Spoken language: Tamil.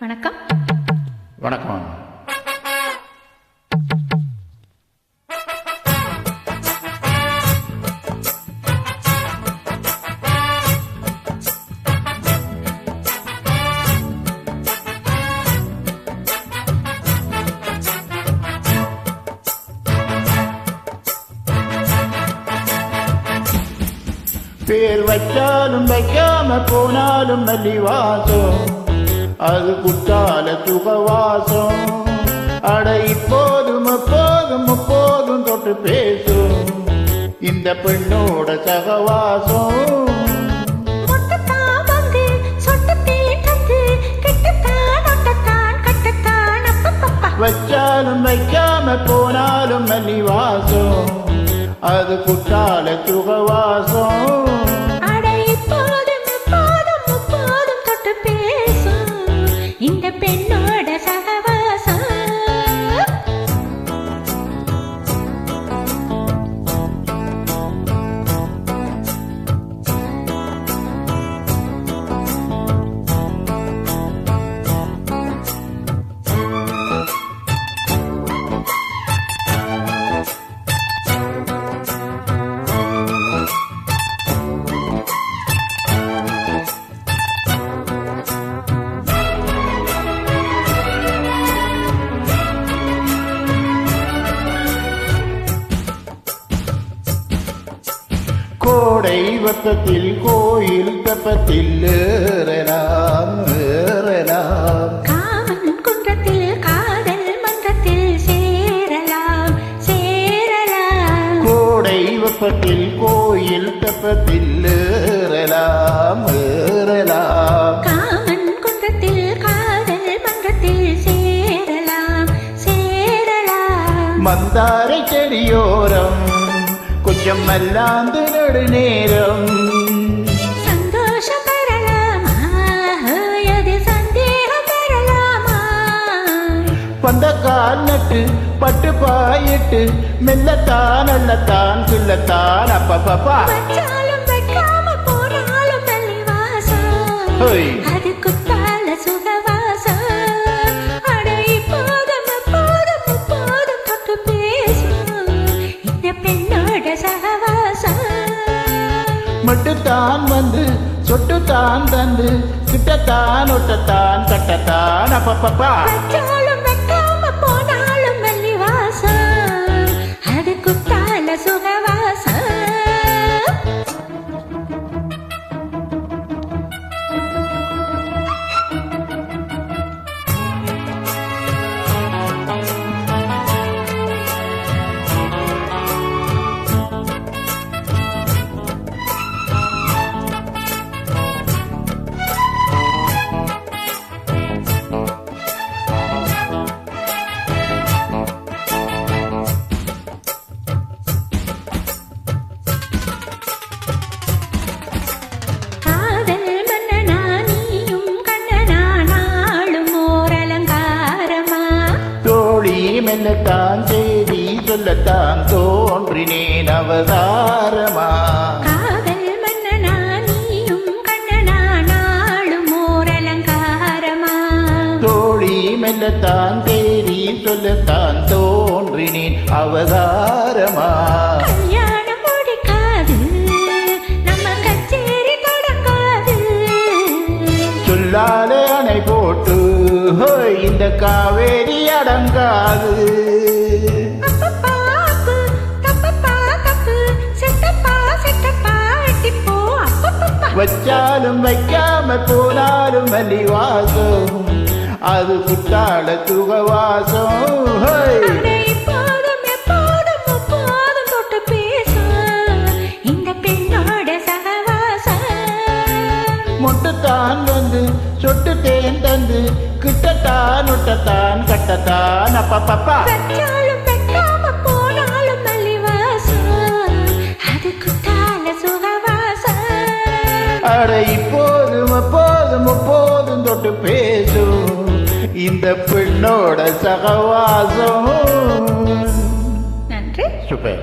வணக்கம். வணக்கம். பேர் வைச்சாலும் வைக்காம போனாலும் மல்லி வாசம், அது குட்டால சுகவாசம். அட இப்போதும் எப்போதும் எப்போதும் தொட்டு பேசும் இந்த பெண்ணோட சகவாசம். வச்சாலும் வைக்காம போனாலும் மல்லி வாசம், அது குட்டால சுகவாசம். இந்த பெண்ணோட சகவாசம். கோடை வட்டத்தில் கோயில் தப்பத்தில் ஏறலாம் ஏறலாம், காமன் குன்றத்தில் காதல் மன்றத்தில் சேரலாம் சேரலாம். கோடை வட்டத்தில் கோயில் தப்பத்தில் ஏறலாம் ஏறலாம், காமன் குன்றத்தில் காதல் மன்றத்தில் சேரலாம் சேரலாம். மந்தாரை செடியோரம் கொஞ்சம் மல்லாந்து நடுநேரம் சந்தோஷம் பெறலாமா, அது சந்தேகம் பெறலாமா? பந்த கால் நட்டு பட்டு பாயிட்டு மெல்லத்தான் அல்லத்தான் கிள்ளத்தான் அப்பப்பா. வச்சாலும் வைக்காம போனாலும் மல்லி வாசம், அது குத்தால சுகவாசம். அட இப்போதும் எப்போதும் எப்போதும் தொட்டு பேசும் இந்த பெண்ணோட சகவாசம். மட்டுத்தான் வந்து சொட்டுத்தான் தந்து கிட்டத்தான் ஒட்டத்தான் கட்டத்தான் அப்பப்பா. வச்சாலும் வைக்காம போனாலும் மல்லி வாசம், அது குத்தால சுகவாசம். மெல்லத்தான் செய்தி சொல்லத்தான் தோன்றினேன் அவதாரமா. காதல் மன்னனா நீயும் கண்ணனா நாளும் ஓர் அலங்காரமா. தோழி மெல்லத்தான் தேடி சொல்லத்தான் தோன்றினேன் அவதாரமா. கல்யாணம் முடிக்காது நம்ம கச்சேரி தொடங்காது, சொல்லாலே அணை போட்டு இந்த காவேரி அடங்காது. வச்சாலும் வைக்காம போனாலும் மல்லி வாசம், அது குட்டால சுகவாசம். இப்போதும் எப்போதும் எப்போதும் தொட்டு பேசும் இந்த பெண்ணோட சகவாசம். மொட்டுத்தான் வந்து சொட்டு தேன் தந்து கிட்டத்தான் ஒட்டத்தான் கட்டத்தான் அப்பப்பா. வச்சாலும் வைக்காம போனாலும் மல்லி வாசம், அது குத்தால சுகவாசம். அட இப்போதும் எப்போதும் எப்போதும் தொட்டு பேசும் இந்த பெண்ணோட சகவாசம். நன்றி. சூப்பர்.